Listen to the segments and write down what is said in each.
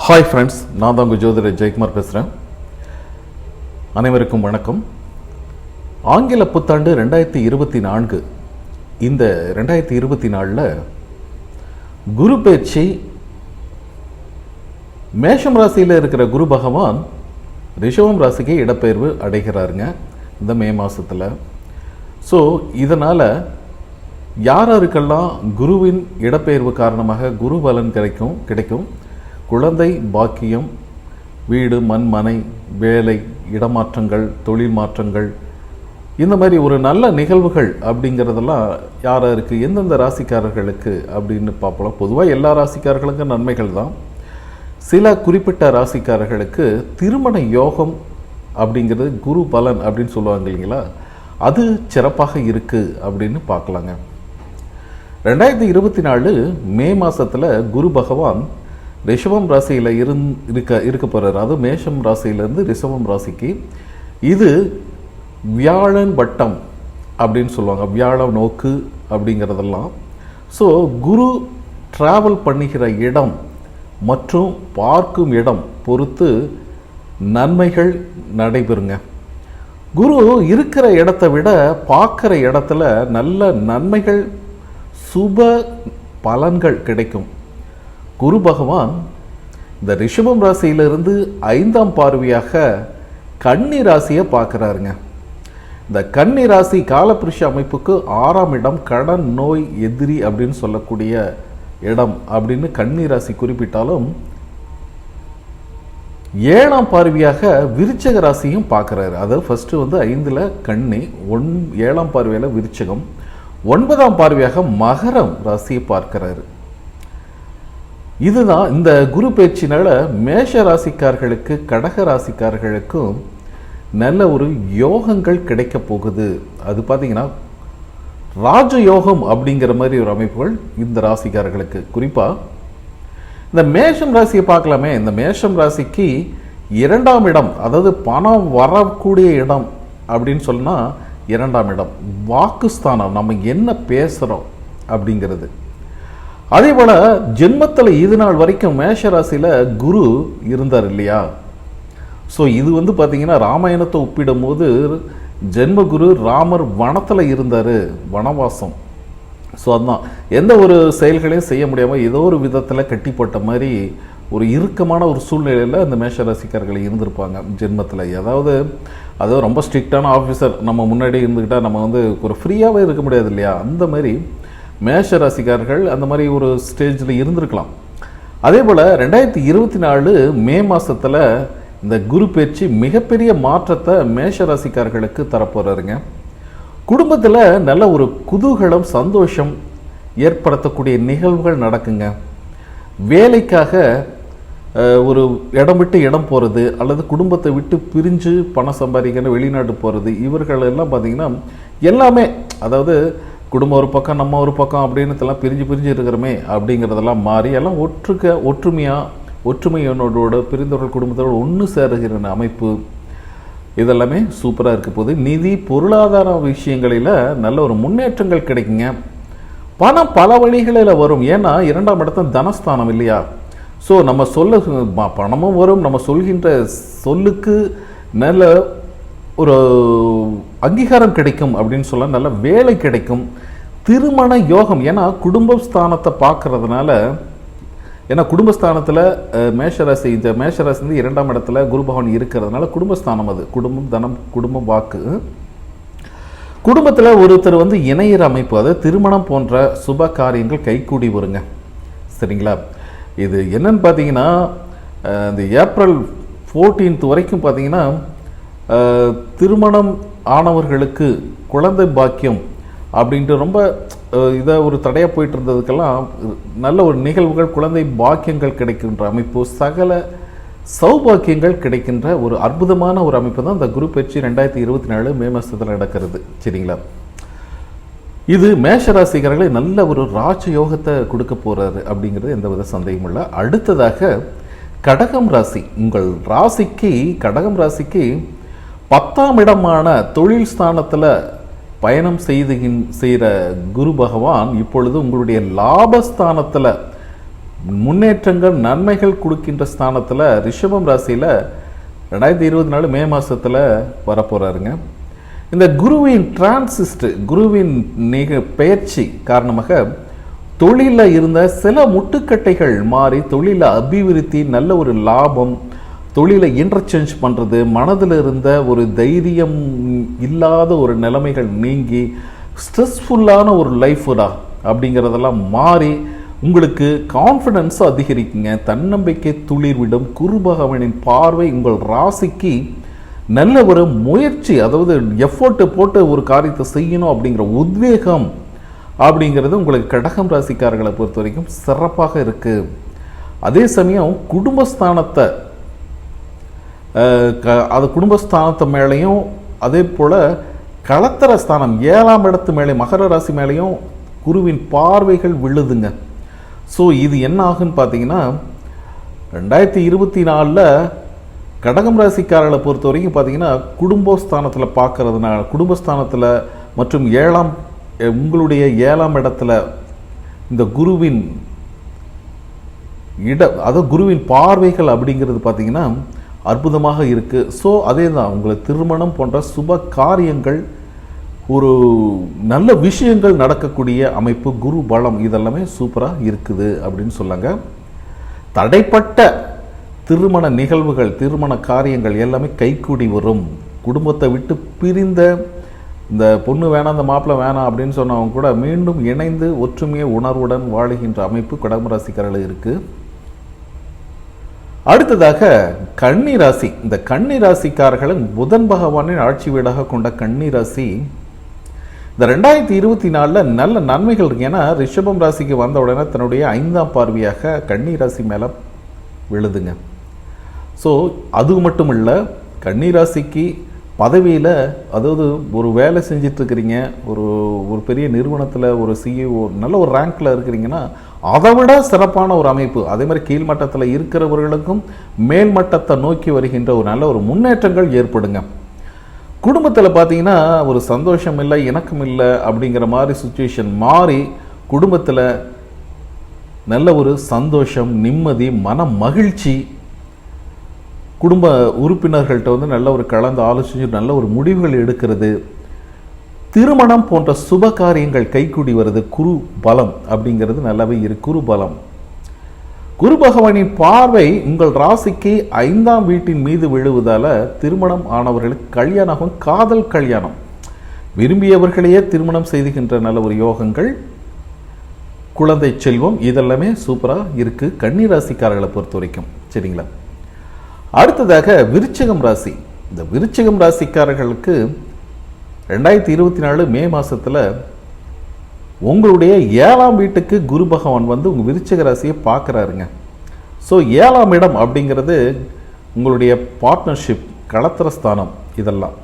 Hi friends, நான் தான் உங்கள் ஜோதிடர் ஜெயக்குமார் பேசுகிறேன். அனைவருக்கும் வணக்கம். ஆங்கில புத்தாண்டு 2024. இந்த 2024 குரு பயிற்சி மேஷம் ராசியில் இருக்கிற குரு பகவான் ரிஷபம் ராசிக்கு இடப்பெயர்வு அடைகிறாருங்க இந்த மே மாதத்தில். ஸோ இதனால் யாருக்கெல்லாம் குருவின் இடப்பெயர்வு காரணமாக குரு பலன் கிடைக்கும் குழந்தை பாக்கியம், வீடு, மண், மனை, வேலை, இடமாற்றங்கள், தொழில் மாற்றங்கள், இந்த மாதிரி ஒரு நல்ல நிகழ்வுகள் அப்படிங்கிறதெல்லாம் யாருக்கு எந்தெந்த ராசிக்காரர்களுக்கு அப்படின்னு பார்ப்போம். பொதுவாக எல்லா ராசிக்காரர்களுக்கும் நன்மைகள் தான். சில குறிப்பிட்ட ராசிக்காரர்களுக்கு திருமண யோகம் அப்படிங்கிறது குரு பலன் அப்படின்னு சொல்லுவாங்க இல்லைங்களா, அது சிறப்பாக இருக்குது அப்படின்னு பார்க்கலாங்க. 2024 மே மாதத்தில் குரு பகவான் ரிஷபம் ராசியில் இருக்க போகிறார். அது மேஷம் ராசியிலேருந்து ரிஷபம் ராசிக்கு. இது வியாழன் வட்டம் அப்படின்னு சொல்லுவாங்க, வியாழ நோக்கு அப்படிங்கிறதெல்லாம். ஸோ குரு ட்ராவல் பண்ணுகிற இடம் மற்றும் பார்க்கும் இடம் பொறுத்து நன்மைகள் நடைபெறுங்க. குரு இருக்கிற இடத்தை விட பார்க்குற இடத்துல நல்ல நன்மைகள், சுப பலன்கள் கிடைக்கும். குரு பகவான் இந்த ரிஷபம் ராசியிலிருந்து 5ஆம் பார்வையாக கன்னி ராசியை பார்க்குறாருங்க. இந்த கன்னி ராசி காலபுருஷ அமைப்புக்கு 6ஆம் இடம், கடன், நோய், எதிரி அப்படின்னு சொல்லக்கூடிய இடம் அப்படின்னு கன்னி ராசி குறிப்பிட்டாலும் 7ஆம் பார்வையாக விருச்சக ராசியும் பார்க்குறாரு. அதாவது ஃபஸ்ட்டு 5ல் கன்னி, 7ஆம் பார்வையில் விருச்சகம், 9ஆம் பார்வையாக மகரம் ராசியை பார்க்கிறாரு. இதுதான் இந்த குரு பயிற்சினால மேஷ ராசிக்காரர்களுக்கு, கடக ராசிக்காரர்களுக்கும் நல்ல ஒரு யோகங்கள் கிடைக்க போகுது. அது பார்த்தீங்கன்னா ராஜயோகம் அப்படிங்கிற மாதிரி ஒரு அமைப்புகள் இந்த ராசிக்காரர்களுக்கு. குறிப்பாக இந்த மேஷம் ராசியை பார்க்கலாமே. இந்த மேஷம் ராசிக்கு 2ஆம் இடம், அதாவது பணம் வரக்கூடிய இடம் அப்படின்னு சொன்னால் 2ஆம் இடம் வாக்குஸ்தானம், நம்ம என்ன பேசுகிறோம் அப்படிங்கிறது. அதே போல் ஜென்மத்தில் இது நாள் வரைக்கும் மேஷ ராசியில் குரு இருந்தார் இல்லையா. ஸோ இது பார்த்தீங்கன்னா ராமாயணத்தை ஒப்பிடும் போது ஜென்மகுரு ராமர் வனத்தில் இருந்தார், வனவாசம். ஸோ அதுதான் எந்த ஒரு செயல்களையும் செய்ய முடியாமல் ஏதோ ஒரு விதத்தில் கட்டி போட்ட மாதிரி ஒரு இறுக்கமான ஒரு சூழ்நிலையில் அந்த மேஷ ராசிக்காரர்கள் இருந்திருப்பாங்க ஜென்மத்தில். அதாவது ரொம்ப ஸ்ட்ரிக்டான ஆஃபீஸர் நம்ம முன்னாடி இருந்துக்கிட்டால் நம்ம ஒரு ஃப்ரீயாகவே இருக்க முடியாது இல்லையா. அந்த மாதிரி மேஷ ராசிக்காரர்கள் அந்த மாதிரி ஒரு ஸ்டேஜில் இருந்திருக்கலாம். அதே போல் 2024 மே மாதத்தில் இந்த குரு பயிற்சி மிகப்பெரிய மாற்றத்தை மேஷ ராசிக்காரர்களுக்கு தரப்போகிறாருங்க. குடும்பத்தில் நல்ல ஒரு குதூகலம், சந்தோஷம் ஏற்படுத்தக்கூடிய நிகழ்வுகள் நடக்குங்க. வேலைக்காக ஒரு இடம் விட்டு இடம் போகிறது, அல்லது குடும்பத்தை விட்டு பிரிஞ்சு பணம் சம்பாதிக்கணும் வெளிநாட்டு போகிறது, இவர்கள் எல்லாம் பார்த்திங்கன்னா எல்லாமே, அதாவது குடும்பம் ஒரு பக்கம், நம்ம ஒரு பக்கம் அப்படின்னு பிரிஞ்சு இருக்கிறோமே அப்படிங்கிறதெல்லாம் மாறி எல்லாம் ஒற்றுமையோட பிரிந்தவர்கள் குடும்பத்தோடு ஒன்று சேருகிற அமைப்பு, இதெல்லாமே சூப்பராக இருக்க போகுது. நிதி பொருளாதார விஷயங்களில் நல்ல ஒரு முன்னேற்றங்கள் கிடைக்குங்க. பணம் பல வழிகளில் வரும். ஏன்னா 2ஆம் இடத்துல தனஸ்தானம் இல்லையா. ஸோ நம்ம பணமும் வரும், நம்ம சொல்கின்ற சொல்லுக்கு நல்ல ஒரு அங்கீகாரம் கிடைக்கும் அப்படின்னு சொல்ல, நல்ல வேலை கிடைக்கும், திருமண யோகம். ஏன்னா குடும்பஸ்தானத்தை பார்க்கறதுனால, ஏன்னா குடும்பஸ்தானத்தில் மேஷராசி, இந்த மேஷராசி 2ஆம் இடத்துல குரு பகவான் இருக்கிறதுனால குடும்பஸ்தானம், அது குடும்பம், தனம், குடும்பம், வாக்கு. குடும்பத்தில் ஒருத்தர் இணையிற அமைப்பு, அதாவது திருமணம் போன்ற சுப காரியங்கள் கைகூடி வருங்க. சரிங்களா. இது என்னன்னு பார்த்தீங்கன்னா இந்த ஏப்ரல் 14 வரைக்கும் பார்த்தீங்கன்னா திருமணம் ஆனவர்களுக்கு குழந்தை பாக்கியம் அப்படின்ட்டு ரொம்ப ஒரு தடையாக போயிட்டு இருந்ததுக்கெல்லாம் நல்ல ஒரு நிகழ்வுகள், குழந்தை பாக்கியங்கள் கிடைக்கின்ற அமைப்பு, சகல சௌபாக்கியங்கள் கிடைக்கின்ற ஒரு அற்புதமான ஒரு அமைப்பு தான் இந்த குரு பயிற்சி 2024 மே மாதத்தில் நடக்கிறது. சரிங்களா. இது மேஷராசிக்காரர்களை நல்ல ஒரு ராஜயோகத்தை கொடுக்க போகிறாரு அப்படிங்கிறது எந்த வித சந்தேகமும் இல்லை. அடுத்ததாக கடகம் ராசி. உங்கள் ராசிக்கு, கடகம் ராசிக்கு 10ஆம் இடமான தொழில் ஸ்தானத்தில் பயணம் செய்கிற குரு பகவான் இப்பொழுது உங்களுடைய லாபஸ்தானத்தில் முன்னேற்றங்கள் நன்மைகள் கொடுக்கின்ற ஸ்தானத்தில் ரிஷபம் ராசியில் 2024 மே மாதத்தில் வரப்போகிறாருங்க. இந்த குருவின் டிரான்சிஸ்ட், குருவின் பெயர்ச்சி காரணமாக தொழிலில் இருந்த சில முட்டுக்கட்டைகள் மாறி தொழில அபிவிருத்தி, நல்ல ஒரு லாபம், தொழிலை இன்டர்சேஞ்ச் பண்ணுறது, மனதில் இருந்த ஒரு தைரியம் இல்லாத ஒரு நிலைமைகள் நீங்கி ஸ்ட்ரெஸ்ஃபுல்லான ஒரு லைஃப்டா அப்படிங்கிறதெல்லாம் மாறி உங்களுக்கு கான்ஃபிடன்ஸ் அதிகரிக்குங்க. தன்னம்பிக்கை துளிர்விடும். குரு பகவானின் பார்வை உங்கள் ராசிக்கு நல்ல ஒரு முயற்சி, அதாவது எஃபோர்ட் போட்டு ஒரு காரியத்தை செய்யணும் அப்படிங்கிற உத்வேகம் அப்படிங்கிறது உங்களுக்கு கடகம் ராசிக்காரர்களை பொறுத்த வரைக்கும் சிறப்பாக இருக்குது. அதே சமயம் குடும்பஸ்தானத்தை மேலேயும் அதே போல் களத்திர ஸ்தானம் 7ஆம் இடத்து மேலே மகர ராசி மேலேயும் குருவின் பார்வைகள் விழுதுங்க. ஸோ இது என்ன ஆகுன்னு பார்த்தீங்கன்னா 2024 கடகம் ராசிக்காரர்களை பொறுத்த வரைக்கும் பார்த்தீங்கன்னா குடும்பஸ்தானத்தில் பார்க்கறதுனால, குடும்பஸ்தானத்தில் மற்றும் உங்களுடைய 7ஆம் இடத்துல இந்த குருவின் குருவின் பார்வைகள் அப்படிங்கிறது பார்த்தீங்கன்னா அற்புதமாக இருக்குது. ஸோ அதே தான் உங்களுக்கு திருமணம் போன்ற சுப காரியங்கள், ஒரு நல்ல விஷயங்கள் நடக்கக்கூடிய அமைப்பு, குரு பலம் இதெல்லாமே சூப்பராக இருக்குது அப்படின்னு சொல்லாங்க. தடைப்பட்ட திருமண நிகழ்வுகள், திருமண காரியங்கள் எல்லாமே கைகூடி வரும். குடும்பத்தை விட்டு பிரிந்த இந்த பொண்ணு வேணாம், இந்த மாப்பிள்ளை வேணாம் அப்படின்னு சொன்னவங்க கூட மீண்டும் இணைந்து ஒற்றுமையை உணர்வுடன் வாழுகின்ற அமைப்பு கடகம் ராசிக்காரர்கள் இருக்குது. அடுத்ததாக கன்னி ராசி. இந்த கன்னி ராசிக்காரர்களும் புதன் பகவானின் ஆட்சி வீடாக கொண்ட கன்னி ராசி இந்த 2024 நல்ல நன்மைகள் இருக்கு. ஏன்னா ரிஷபம் ராசிக்கு வந்த உடனே தன்னுடைய 5ஆம் பார்வையாக கன்னி ராசி மேலே விழுதுங்க. ஸோ அது மட்டும் இல்லை, கன்னி ராசிக்கு பதவியில், அதாவது ஒரு வேலை செஞ்சிட்ருக்கிறீங்க, ஒரு பெரிய நிறுவனத்தில் ஒரு சிஇஓ நல்ல ஒரு ரேங்க்கில் இருக்கிறீங்கன்னா அதை விட சிறப்பான ஒரு அமைப்பு. அதே மாதிரி கீழ்மட்டத்தில் இருக்கிறவர்களுக்கும் மேல்மட்டத்தை நோக்கி வருகின்ற ஒரு நல்ல ஒரு முன்னேற்றங்கள் ஏற்படுங்க. குடும்பத்தில் பார்த்தீங்கன்னா ஒரு சந்தோஷம் இல்லை, இணக்கம் இல்லை அப்படிங்கிற மாதிரி சுச்சுவேஷன் மாறி குடும்பத்தில் நல்ல ஒரு சந்தோஷம், நிம்மதி, மன மகிழ்ச்சி, குடும்ப உறுப்பினர்கள்ட்ட நல்ல ஒரு கலந்து ஆலோசிச்சு நல்ல ஒரு முடிவுகள் எடுக்கிறது, திருமணம் போன்ற சுப காரியங்கள் கைகூடி வருது. குரு பலம் அப்படிங்கிறது நல்லாவே இருக்கு. குரு பலம், குரு பகவானின் பார்வை உங்கள் ராசிக்கு 5ஆம் வீட்டின் மீது விழுவதால திருமணம் ஆனவர்களுக்கு கல்யாணம், காதல் கல்யாணம், விரும்பியவர்களையே திருமணம் செய்துகின்ற நல்ல ஒரு யோகங்கள், குழந்தை செல்வம் இதெல்லாமே சூப்பராக இருக்குது கன்னி ராசிக்காரர்களை பொறுத்த வரைக்கும். சரிங்களா? அடுத்ததாக விருச்சிகம் ராசி. இந்த விருச்சிகம் ராசிக்காரர்களுக்கு 2024 மே மாதத்தில் உங்களுடைய 7ஆம் வீட்டுக்கு குரு பகவான் உங்கள் விருச்சிக ராசியை பார்க்குறாருங்க. ஸோ 7ஆம் இடம் அப்படிங்கிறது உங்களுடைய பார்ட்னர்ஷிப், களத்திரஸ்தானம் இதெல்லாம்.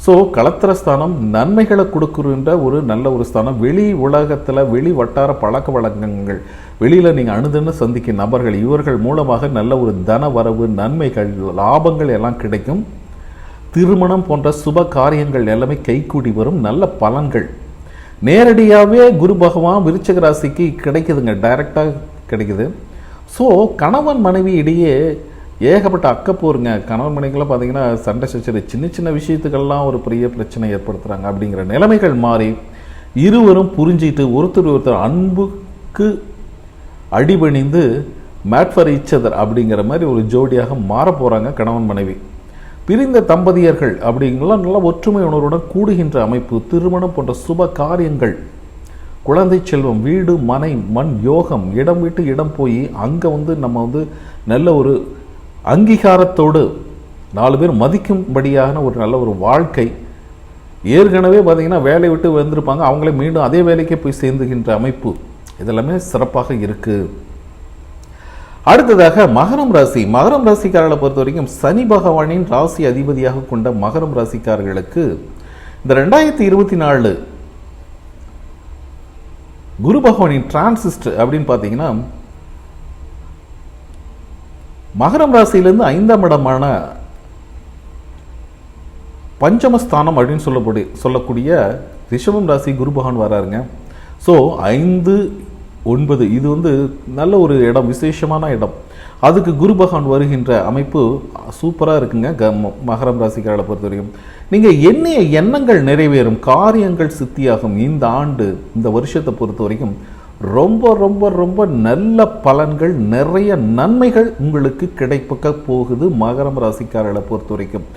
ஸோ களத்திரஸ்தானம் நன்மைகளை கொடுக்குற ஒரு நல்ல ஒரு ஸ்தானம். வெளி உலகத்தில் வெளி வட்டார பழக்க வழக்கங்கள், வெளியில் நீங்கள் அணுதுன்னு சந்திக்கும் நபர்கள், இவர்கள் மூலமாக நல்ல ஒரு தன வரவு, நன்மைகள், லாபங்கள் எல்லாம் கிடைக்கும். திருமணம் போன்ற சுப காரியங்கள் எல்லாமே கைகூடி வரும். நல்ல பலன்கள் நேரடியாகவே குரு பகவான் விருச்சிக ராசிக்கு கிடைக்குதுங்க, டைரெக்டாக கிடைக்குது. ஸோ கணவன் மனைவி இடையே ஏகப்பட்ட அக்கப்போருங்க. கணவன் மனைவிகளாம் பார்த்தீங்கன்னா சண்டை சச்சரவு, சின்ன சின்ன விஷயத்துக்கெல்லாம் ஒரு பெரிய பிரச்சனை ஏற்படுத்துகிறாங்க. அப்படிங்கிற நிலைமைகள் மாறி இருவரும் புரிஞ்சிட்டு ஒருத்தர் அன்புக்கு அடிபணிந்து மேட் ஃபார் ஈச் அதர் அப்படிங்கிற மாதிரி ஒரு ஜோடியாக மாற போகிறாங்க கணவன் மனைவி. பிரிந்த தம்பதியர்கள் அப்படிங்கலாம் நல்ல ஒற்றுமை உணர்வுடன் கூடுகின்ற அமைப்பு, திருமணம் போன்ற சுப காரியங்கள், குழந்தை செல்வம், வீடு மனை மண் யோகம், இடம் விட்டு இடம் போய் அங்கே நம்ம நல்ல ஒரு அங்கீகாரத்தோடு 4 பேர் மதிக்கும்படியான ஒரு நல்ல ஒரு வாழ்க்கை. ஏற்கனவே பார்த்தீங்கன்னா வேலையை விட்டு வந்திருப்பாங்க, அவங்களே மீண்டும் அதே வேலைக்கே போய் சேர்ந்துகின்ற அமைப்பு இதெல்லாமே சிறப்பாக இருக்குது. அடுத்ததாக மகரம் ராசி. மகரம் ராசிக்காரர்களை பொறுத்த வரைக்கும் சனி பகவானின் ராசி அதிபதியாக கொண்ட மகரம் ராசிக்காரர்களுக்கு இந்த 2024 குரு பகவானின் டிரான்சிஸ்ட் அப்படின்னு பார்த்தீங்கன்னா மகரம் ராசியிலிருந்து 5ஆம் இடமான பஞ்சமஸ்தானம் அப்படின்னு சொல்லக்கூடிய ரிஷபம் ராசி குரு பகவான் வராருங்க. ஸோ 5, 9 இது வந்து நல்ல ஒரு இடம், விசேஷமான இடம். அதுக்கு குரு பகவான் வருகின்ற அமைப்பு சூப்பராக இருக்குங்க. மகரம் ராசிக்காரர்களை பொறுத்த வரைக்கும் நீங்கள் எண்ணிய எண்ணங்கள் நிறைவேறும், காரியங்கள் சித்தியாகும். இந்த ஆண்டு, இந்த வருஷத்தை பொறுத்த வரைக்கும் ரொம்ப ரொம்ப ரொம்ப நல்ல பலன்கள், நிறைய நன்மைகள் உங்களுக்கு கிடைக்க போகுது மகரம் ராசிக்காரர்களை பொறுத்த வரைக்கும்.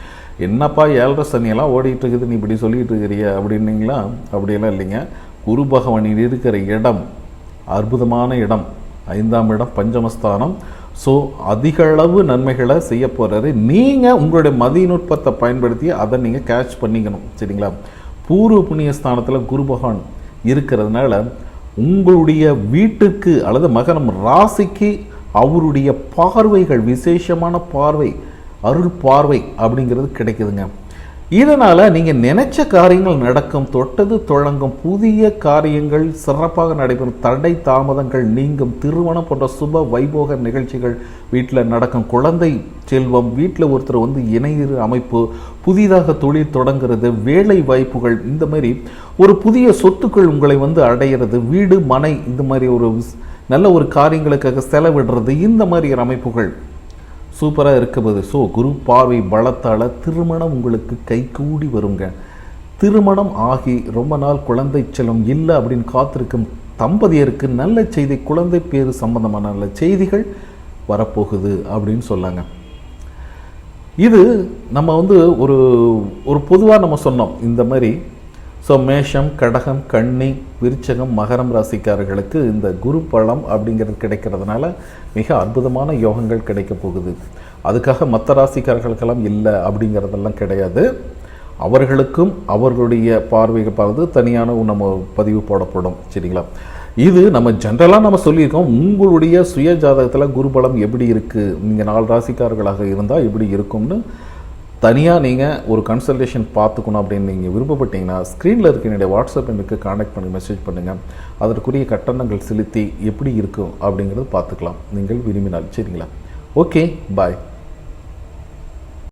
என்னப்பா 7.5 சனியெல்லாம் ஓடிட்டு இருக்குது, நீ இப்படி சொல்லிட்டு இருக்கிறிய அப்படின்னீங்களா? அப்படியெல்லாம் இல்லைங்க. குரு பகவான் இருக்கிற இடம் அற்புதமான இடம், 5ஆம் இடம், பஞ்சமஸ்தானம். ஸோ அதிக அளவு நன்மைகளை செய்ய போகிறாரு. நீங்கள் உங்களுடைய மதிநுட்பத்தை பயன்படுத்தி அதை நீங்கள் கேட்ச் பண்ணிக்கணும், சரிங்களா? பூர்வ புண்ணிய ஸ்தானத்தில் குரு பகவான் இருக்கிறதுனால உங்களுடைய வீட்டுக்கு அல்லது மகரம் ராசிக்கு அவருடைய பார்வைகள், விசேஷமான பார்வை, அருள் பார்வை அப்படிங்கிறது கிடைக்குதுங்க. இதனால் நீங்கள் நினைச்ச காரியங்கள் நடக்கும், தொட்டது தொடங்கும், புதிய காரியங்கள் சிறப்பாக நடைபெறும், தடை தாமதங்கள் நீங்கும், திருமணம் போன்ற சுப வைபோக நிகழ்ச்சிகள் வீட்டில் நடக்கும், குழந்தை செல்வம், வீட்டில் ஒருத்தர் வந்து இணையிற அமைப்பு, புதிதாக தொழில் தொடங்குறது, வேலை வாய்ப்புகள், இந்த மாதிரி ஒரு புதிய சொத்துக்கள் உங்களை வந்து அடையிறது, வீடு மனை, இந்த மாதிரி ஒரு நல்ல ஒரு காரியங்களுக்காக செலவிடுறது, இந்த மாதிரி அமைப்புகள் சூப்பராக இருக்குது. ஸோ குரு பார்வை பலத்தால் திருமணம் உங்களுக்கு கைகூடி வருங்க. திருமணம் ஆகி ரொம்ப நாள் குழந்தை செல்வம் இல்லை அப்படின்னு காத்திருக்கும் தம்பதியருக்கு நல்ல செய்தி, குழந்தை பேரு சம்பந்தமான நல்ல செய்திகள் வரப்போகுது அப்படின்னு சொல்லாங்க. இது நம்ம வந்து ஒரு பொதுவாக நம்ம சொன்னோம் இந்த மாதிரி. ஸோ மேஷம், கடகம், கன்னி, விருச்சகம், மகரம் ராசிக்காரர்களுக்கு இந்த குரு பலம் அப்படிங்கிறது கிடைக்கிறதுனால மிக அற்புதமான யோகங்கள் கிடைக்க போகுது. அதுக்காக மற்ற ராசிக்காரர்களுக்கெல்லாம் இல்லை அப்படிங்கிறதெல்லாம் கிடையாது. அவர்களுக்கும் அவர்களுடைய பார்வைகள் பார்த்து தனியான நம்ம பதிவு போடப்படும், சரிங்களா? இது நம்ம ஜென்ரலாக நம்ம சொல்லியிருக்கோம். உங்களுடைய சுய ஜாதகத்தில் குருபலம் எப்படி இருக்குது, நீங்கள் 4 ராசிக்காரர்களாக இருந்தால் எப்படி இருக்கும்னு தனியாக நீங்கள் ஒரு கன்சல்டேஷன் பார்த்துக்கணும் அப்படின்னு நீங்கள் விருப்பப்பட்டீங்கன்னா ஸ்க்ரீனில் இருக்க என்னுடைய வாட்ஸ்அப் எண்ணுக்கு கான்டாக்ட் பண்ணி மெசேஜ் பண்ணுங்கள். அதற்குரிய கட்டணங்கள் செலுத்தி எப்படி இருக்கும் அப்படிங்கிறது பார்த்துக்கலாம் நீங்கள் விரும்பினால், சரிங்களா? ஓகே, பாய்.